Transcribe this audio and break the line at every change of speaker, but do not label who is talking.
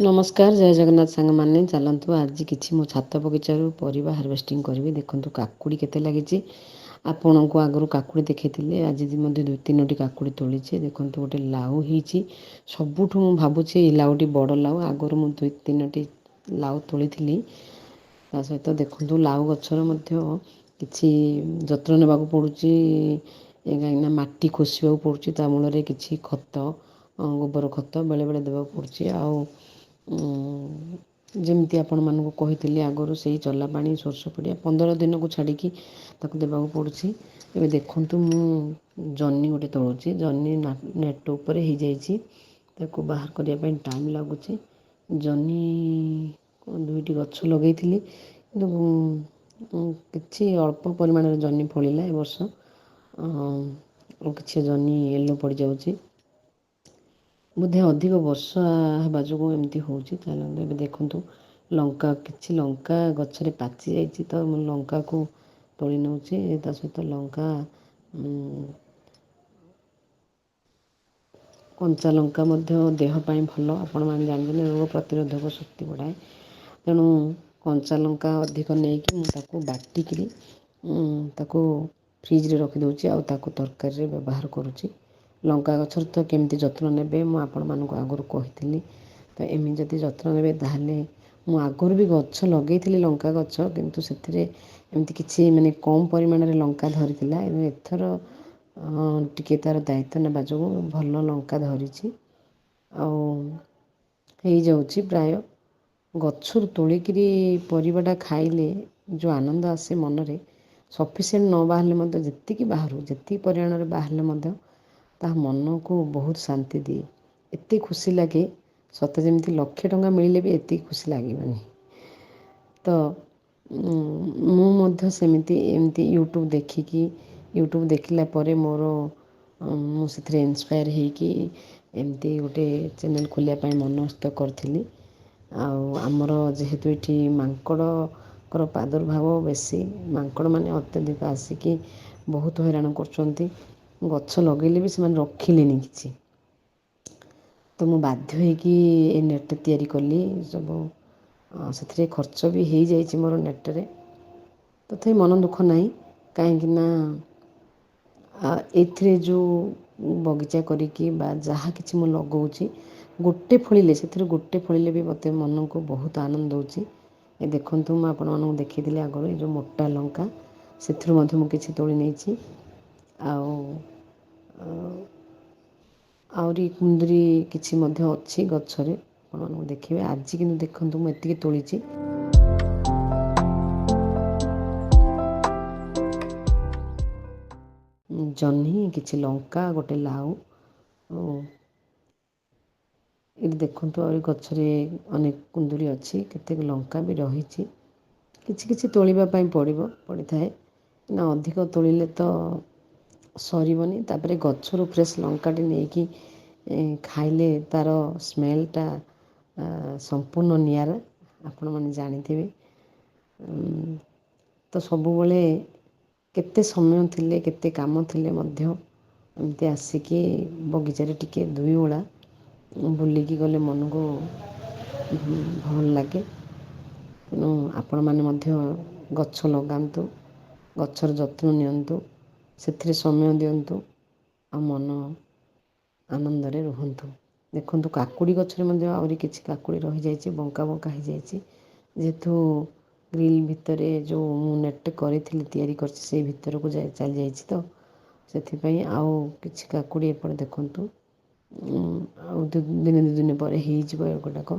ନମସ୍କାର, ଜୟ ଜଗନ୍ନାଥ ସାଙ୍ଗମାନେ। ଚାଲନ୍ତୁ ଆଜି କିଛି ମୋ ଛାତ ବଗିଚାରୁ ପରିବା ହାରଭେଷ୍ଟିଂ କରିବି। ଦେଖନ୍ତୁ କାକୁଡ଼ି କେତେ ଲାଗିଛି। ଆପଣଙ୍କୁ ଆଗରୁ କାକୁଡ଼ି ଦେଖେଇଥିଲି, ଆଜି ମଧ୍ୟ 2-3ଟି କାକୁଡ଼ି ତୋଳିଛି। ଦେଖନ୍ତୁ ଗୋଟେ ଲାଉ ହେଇଛି। ସବୁଠୁ ମୁଁ ଭାବୁଛି ଏଇ ଲାଉଟି ବଡ଼ ଲାଉ। ଆଗରୁ ମୁଁ 2-3ଟି ଲାଉ ତୋଳିଥିଲି। ତା ସହିତ ଦେଖନ୍ତୁ ଲାଉ ଗଛର ମଧ୍ୟ କିଛି ଯତ୍ନ ନେବାକୁ ପଡ଼ୁଛି। କାହିଁକିନା ମାଟି ଖୋସିବାକୁ ପଡ଼ୁଛି, ତା ମୂଳରେ କିଛି ଖତ, ଗୋବର ଖତ ବେଳେବେଳେ ଦେବାକୁ ପଡ଼ୁଛି। ଆଉ ଯେମିତି ଆପଣମାନଙ୍କୁ କହିଥିଲି ଆଗରୁ, ସେଇ ଚଲା ପାଣି, ସୋରିଷ ପଡ଼ିଆ 15 ଦିନକୁ ଛାଡ଼ିକି ତାକୁ ଦେବାକୁ ପଡ଼ୁଛି। ଏବେ ଦେଖନ୍ତୁ ମୁଁ ଜହ୍ନି ଗୋଟେ ତୋଳୁଛି। ଜହ୍ନି ନେଟ୍ ଉପରେ ହେଇଯାଇଛି, ତାକୁ ବାହାର କରିବା ପାଇଁ ଟାଇମ୍ ଲାଗୁଛି। ଜହ୍ନି 2ଟି ଗଛ ଲଗେଇଥିଲି, କିନ୍ତୁ କିଛି ଅଳ୍ପ ପରିମାଣରେ ଜହ୍ନି ଫଳିଲା ଏ ବର୍ଷ। ଆଉ କିଛି ଜହ୍ନି ୟେଲୋ ପଡ଼ିଯାଉଛି। ବୋଧେ ଅଧିକ ବର୍ଷା ହେବା ଯୋଗୁଁ ଏମିତି ହେଉଛି। ତାହେଲେ ଏବେ ଦେଖନ୍ତୁ କିଛି ଲଙ୍କା ଗଛରେ ପାଚି ଯାଇଛି, ତ ମୁଁ ଲଙ୍କାକୁ ତୋଳି ନେଉଛି। ତା ସହିତ ଲଙ୍କା କଞ୍ଚା ଲଙ୍କା ମଧ୍ୟ ଦେହ ପାଇଁ ଭଲ। ଆପଣମାନେ ଜାଣିଛନ୍ତି ରୋଗ ପ୍ରତିରୋଧକ ଶକ୍ତି ବଢ଼ାଏ। ତେଣୁ କଞ୍ଚା ଲଙ୍କା ଅଧିକ ନେଇକି ମୁଁ ତାକୁ ବାଟିକିରି ତାକୁ ଫ୍ରିଜରେ ରଖିଦେଉଛି, ଆଉ ତାକୁ ତରକାରୀରେ ବ୍ୟବହାର କରୁଛି। ଲଙ୍କା ଗଛର ତ କେମିତି ଯତ୍ନ ନେବେ ମୁଁ ଆପଣମାନଙ୍କୁ ଆଗରୁ କହିଥିଲି। ତ ଏମିତି ଯଦି ଯତ୍ନ ନେବେ, ତାହେଲେ ମୁଁ ଆଗରୁ ବି ଗଛ ଲଗେଇଥିଲି ଲଙ୍କା ଗଛ, କିନ୍ତୁ ସେଥିରେ ଏମିତି କିଛି ମାନେ କମ୍ ପରିମାଣରେ ଲଙ୍କା ଧରିଥିଲା। ଏଥର ଟିକେ ତା'ର ଦାୟିତ୍ୱ ନେବା ଯୋଗୁଁ ଭଲ ଲଙ୍କା ଧରିଛି। ଆଉ ହେଇଯାଉଛି ପ୍ରାୟ। ଗଛରୁ ତୋଳିକିରି ପରିବାଟା ଖାଇଲେ ଯେଉଁ ଆନନ୍ଦ ଆସେ ମନରେ, ସଫିସିଏଣ୍ଟ ନ ବାହାରିଲେ ମଧ୍ୟ ଯେତିକି ପରିମାଣରେ ବାହାରିଲେ ମଧ୍ୟ ତାହା ମନକୁ ବହୁତ ଶାନ୍ତି ଦିଏ। ଏତେ ଖୁସି ଲାଗେ, ସତେ ଯେମିତି ଲକ୍ଷେ ଟଙ୍କା ମିଳିଲେ ବି ଏତିକି ଖୁସି ଲାଗିବନି। ତ ମୁଁ ମଧ୍ୟ ଏମିତି ୟୁଟ୍ୟୁବ୍ ଦେଖିଲା ପରେ ମୁଁ ସେଥିରେ ଇନ୍ସପାୟାର ହେଇକି ଏମିତି ଗୋଟେ ଚ୍ୟାନେଲ୍ ଖୋଲିବା ପାଇଁ ମନସ୍ଥ କରିଥିଲି। ଆଉ ଆମର ଯେହେତୁ ଏଠି ମାଙ୍କଡ଼ଙ୍କର ପ୍ରାଦୁର୍ଭାବ ବେଶୀ, ମାଙ୍କଡ଼ମାନେ ଅତ୍ୟଧିକ ଆସିକି ବହୁତ ହଇରାଣ କରୁଛନ୍ତି। ଗଛ ଲଗେଇଲେ ବି ସେମାନେ ରଖିଲେନି କିଛି। ତ ମୁଁ ବାଧ୍ୟ ହୋଇକି ଏ ନେଟ୍ ତିଆରି କଲି। ସେଥିରେ ଖର୍ଚ୍ଚ ବି ହେଇଯାଇଛି ମୋର ନେଟ୍ରେ। ତଥାପି ମନ ଦୁଃଖ ନାହିଁ, କାହିଁକିନା ଏଥିରେ ଯେଉଁ ବଗିଚା କରିକି ବା ଯାହା କିଛି ମୁଁ ଲଗାଉଛି, ସେଥିରୁ ଗୋଟେ ଫଳିଲେ ବି ମୋତେ ମନକୁ ବହୁତ ଆନନ୍ଦ ଦେଉଛି। ଏ ଦେଖନ୍ତୁ, ମୁଁ ଆପଣମାନଙ୍କୁ ଦେଖାଇଥିଲି ଆଗରୁ, ଏ ଯେଉଁ ମୋଟା ଲଙ୍କା, ସେଥିରୁ ମଧ୍ୟ ମୁଁ କିଛି ତୋଳି ନେଇଛି। ଆଉ ଆହୁରି କୁନ୍ଦୁରି କିଛି ମଧ୍ୟ ଅଛି ଗଛରେ, ଆପଣମାନଙ୍କୁ ଦେଖିବେ। ଆଜି କିନ୍ତୁ ଦେଖନ୍ତୁ ମୁଁ ଏତିକି ତୋଳିଛି। ଜହ୍ନି, କିଛି ଲଙ୍କା, ଗୋଟେ ଲାଉ, ଆଉ ଏଇଠି ଦେଖନ୍ତୁ ଆହୁରି ଗଛରେ ଅନେକ କୁନ୍ଦୁରି ଅଛି, କେତେକ ଲଙ୍କା ବି ରହିଛି। କିଛି କିଛି ତୋଳିବା ପାଇଁ ପଡ଼ିଥାଏ ନା, ଅଧିକ ତୋଳିଲେ ତ ସରିବନି। ତାପରେ ଗଛରୁ ଫ୍ରେଶ୍ ଲଙ୍କାଟି ନେଇକି ଖାଇଲେ ତା'ର ସ୍ମେଲ୍ଟା ସମ୍ପୂର୍ଣ୍ଣ ନିଆରା, ଆପଣମାନେ ଜାଣିଥିବେ। ତ ସବୁବେଳେ କେତେ ସମୟ ଥିଲେ, କେତେ କାମ ଥିଲେ ମଧ୍ୟ ଏମିତି ଆସିକି ବଗିଚାରେ ଟିକେ ଦୁଇ ଓଳା ବୁଲିକି ଗଲେ ମନକୁ ଭଲ ଲାଗେ। ତେଣୁ ଆପଣମାନେ ମଧ୍ୟ ଗଛ ଲଗାନ୍ତୁ, ଗଛର ଯତ୍ନ ନିଅନ୍ତୁ, ସେଥିରେ ସମୟ ଦିଅନ୍ତୁ, ଆଉ ମନ ଆନନ୍ଦରେ ରୁହନ୍ତୁ। ଦେଖନ୍ତୁ କାକୁଡ଼ି ଗଛରେ ମଧ୍ୟ ଆହୁରି କିଛି କାକୁଡ଼ି ରହିଯାଇଛି, ବଙ୍କା ବଙ୍କା ହେଇଯାଇଛି। ଯେହେତୁ ଗ୍ରିଲ୍ ଭିତରେ ଯେଉଁ ମୁଁ ନେଟ୍ କରିଥିଲି, ତିଆରି କରିଛି, ସେଇ ଭିତରକୁ ଚାଲିଯାଇଛି ତ, ସେଥିପାଇଁ ଆଉ କିଛି କାକୁଡ଼ି ଏପଟେ ଦେଖନ୍ତୁ। ଆଉ ଦିନେ ଦୁଇ ଦିନ ପରେ ହେଇଯିବ ଏଗୁଡ଼ାକ।